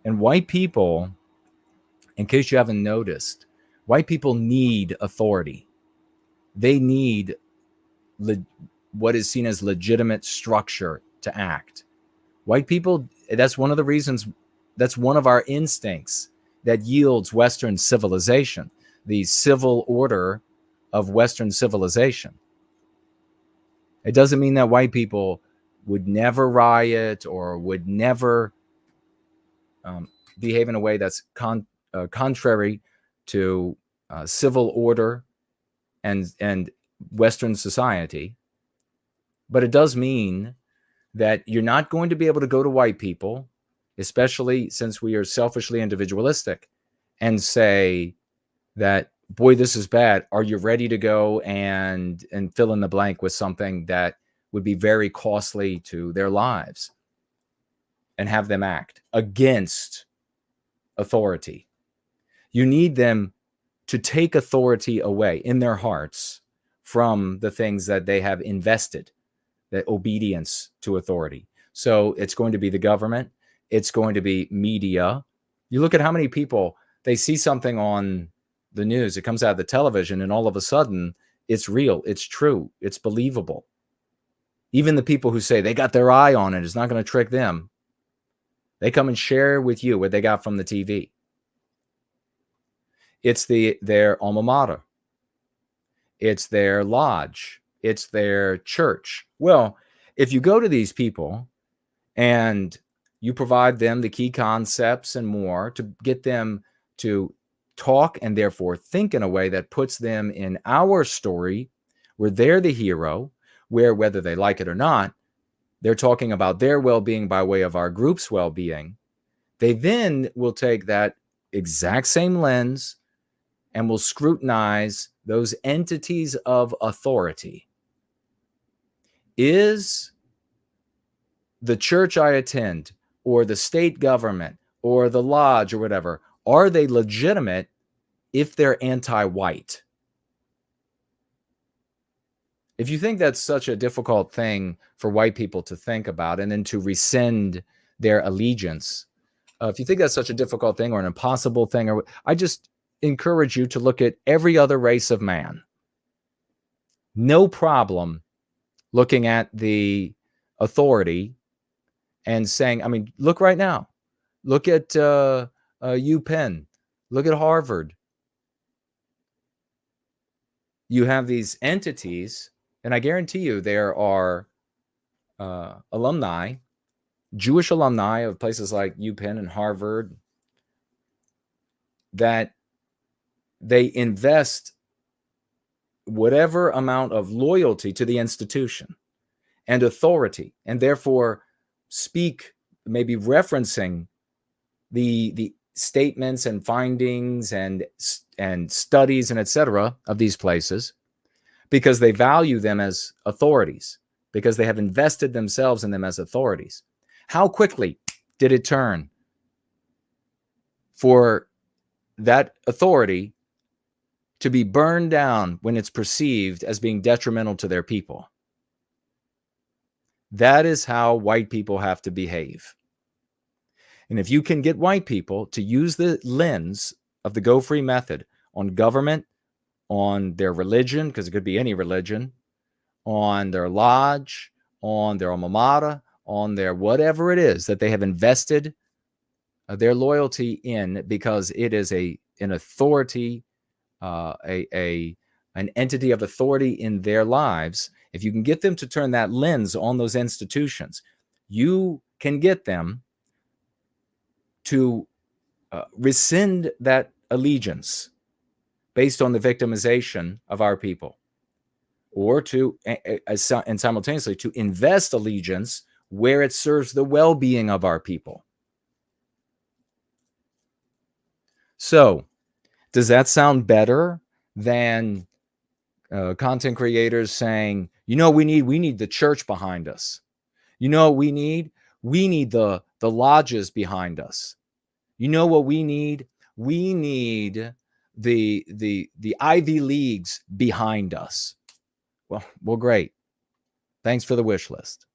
And white people, in case you haven't noticed, white people need authority. They need what is seen as legitimate structure to act. White people, that's one of the reasons, that's one of our instincts that yields Western civilization, the civil order of Western civilization. It doesn't mean that white people would never riot or would never behave in a way that's contrary to civil order and Western society. But it does mean that you're not going to be able to go to white people, especially since we are selfishly individualistic, and say that, boy, this is bad. Are you ready to go and fill in the blank with something that would be very costly to their lives, and have them act against authority? You need them to take authority away in their hearts from the things that they have invested, that obedience to authority. So it's going to be the government. It's going to be media. You look at how many people, they see something on the news, it comes out of the television, and all of a sudden it's real, it's true, it's believable. Even the people who say they got their eye on it, it's not going to trick them. They come and share with you what they got from the TV. It's their alma mater. It's their lodge. It's their church. Well, if you go to these people and you provide them the key concepts and more to get them to talk and therefore think in a way that puts them in our story, where they're the hero, where whether they like it or not, they're talking about their well-being by way of our group's well-being, they then will take that exact same lens and will scrutinize those entities of authority. Is the church I attend, or the state government, or the lodge, or whatever, are they legitimate if they're anti-white? If you think that's such a difficult thing for white people to think about and then to rescind their allegiance, if you think that's such a difficult thing or an impossible thing, I just encourage you to look at every other race of man. No problem looking at the authority and saying, I mean, look right now. Look at UPenn. Look at Harvard. You have these entities, and I guarantee you there are alumni, Jewish alumni of places like UPenn and Harvard, that they invest whatever amount of loyalty to the institution and authority, and therefore speak, maybe referencing the statements and findings and studies and etc. of these places, because they value them as authorities, because they have invested themselves in them as authorities. How quickly did it turn for that authority to be burned down when it's perceived as being detrimental to their people? That is how white people have to behave. And if you can get white people to use the lens of the Go Free method on government, on their religion, because it could be any religion, on their lodge, on their alma mater, on their whatever it is that they have invested their loyalty in, because it is an authority, an entity of authority in their lives. If you can get them to turn that lens on those institutions, you can get them to rescind that allegiance based on the victimization of our people, or to, and simultaneously, to invest allegiance where it serves the well-being of our people. So, does that sound better than content creators saying, you know, we need the church behind us? You know what we need? We need the lodges behind us. You know what we need? We need the Ivy Leagues behind us. Well, great. Thanks for the wish list.